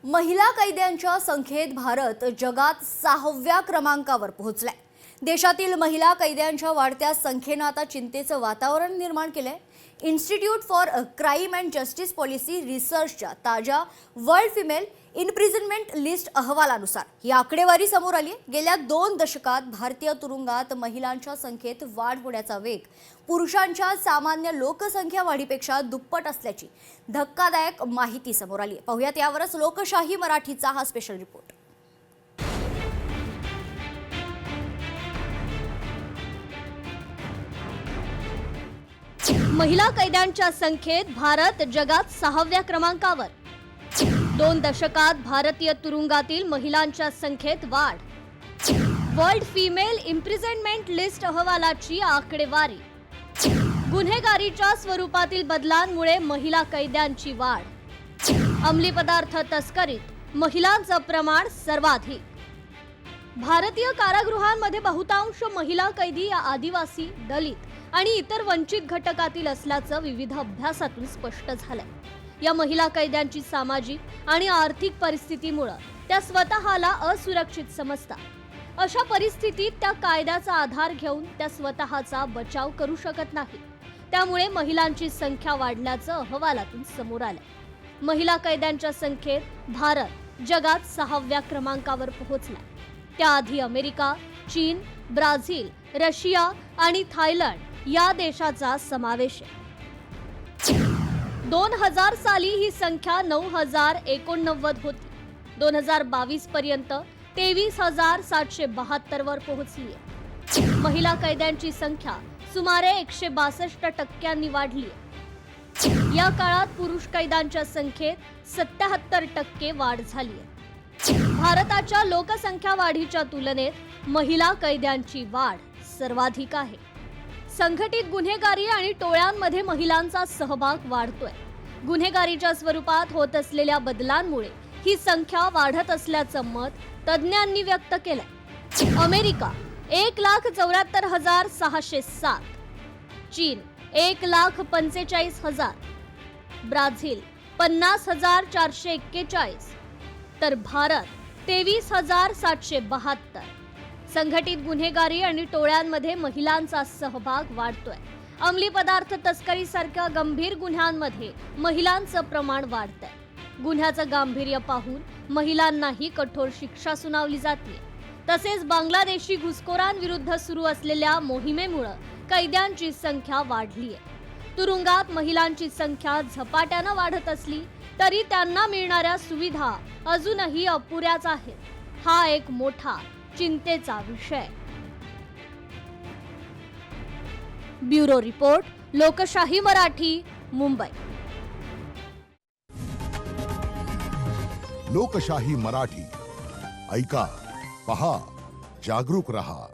महिला कैद्यांच्या संख्येत भारत जगात 6व्या क्रमांकावर पोहोचलाय। देशातील महिला कैद्यांच्या वाढत्या संख्येने आता चिंतेचं वातावरण निर्माण केलंय। Institute for crime and justice policy रिसर्चच्या ताज्या वर्ल्ड फिमेल इम्प्रिझनमेंट लिस्ट अहवालानुसार ही आकडेवारी समोर आली आहे। गेल्या 2 दशकात भारतीय तुरुंगात महिलांच्या संख्येत वाढ होण्याचा वेग पुरुषांच्या सामान्य लोकसंख्या वाढीपेक्षा दुप्पट असल्याची धक्कादायक माहिती समोर आली आहे। पाहुयात यावरच लोकशाही मराठीचा हा स्पेशल रिपोर्ट। महिला कैद्यांच्या संख्येत भारत जगात 6व्या क्रमांकावर। 2 दशकात भारतीय तुरुंगातील महिलांच्या संख्येत वाढ। वर्ल्ड फिमेल इम्प्रिझनमेंट लिस्ट अहवालाची आकडेवारी। गुन्हेगारीच्या स्वरूपातील बदलांमुळे महिला कैद्यांची वाढ। अंमली पदार्थ तस्करीत महिलांचं प्रमाण सर्वाधिक। भारतीय कारागृहांमध्ये बहुतांश महिला कैदी या आदिवासी, दलित आणि इतर वंचित घटकातील असल्याचं विविध अभ्यासातून स्पष्ट झालंय। या महिला कैद्यांची सामाजिक आणि आर्थिक परिस्थितीमुळे त्या स्वतःला असुरक्षित समजतात। अशा परिस्थितीत त्या कायद्याचा आधार घेऊन त्या स्वतःचा बचाव करू शकत नाही। त्यामुळे महिलांची संख्या वाढल्याचं अहवालातून समोर आलंय। महिला कैद्यांच्या संख्येत भारत जगात 6व्या क्रमांकावर पोहोचलाय। त्याआधी अमेरिका, चीन, ब्राझील, रशिया आणि थायलंड या देशाचा समावेश आहे। 2000 साली ही संख्या 9089 होती। 2022 पर्यंत 23,772 वर पोहोचली आहे। महिला कैद्यांची संख्या सुमारे 162% वाढली आहे। या काळात पुरुष कैद्यांच्या संख्येत 77% वाढ झाली आहे। भारताच्या लोकसंख्या वाढीच्या तुलनेत महिला कैद्यांची वाढ सर्वाधिक आहे। संघटित गुन्हेगारी आणि टोळ्यांमध्ये महिलांचा सहभाग वाढतोय। गुन्हेगारीच्या स्वरूपात होत असलेल्या बदलांमुळे ही संख्या वाढत असल्याचं मत तज्ज्ञांनी व्यक्त केलंय। अमेरिका 1,74,607, चीन 1,45,000, ब्राझील 50,441 तर भारत 23,772। संघटित गुन्हेगारी आणि टोळ्यांमध्ये महिलांचा सहभाग वाढतोय। अंमली पदार्थ तस्करी सारख्या गंभीर गुन्ह्यांमध्ये महिलांचं प्रमाण वाढतंय। गुन्ह्याचं गांभीर्य पाहून महिलांनाही कठोर शिक्षा सुनावली जाते। तसेच बांगलादेशी घुसखोरांविरुद्ध सुरू असलेल्या मोहिमेमुळे कैद्यांची संख्या वाढली आहे। तुरुंगात महिलांची संख्या झपाट्याने वाढत असली तरी त्यांना मिळणाऱ्या सुविधा अजूनही अपुऱ्याच आहेत। हा एक मोठा चिंतेचा विषय। ब्युरो रिपोर्ट, लोकशाही मराठी, मुंबई। लोकशाही मराठी ऐका, पहा, जागरूक रहा।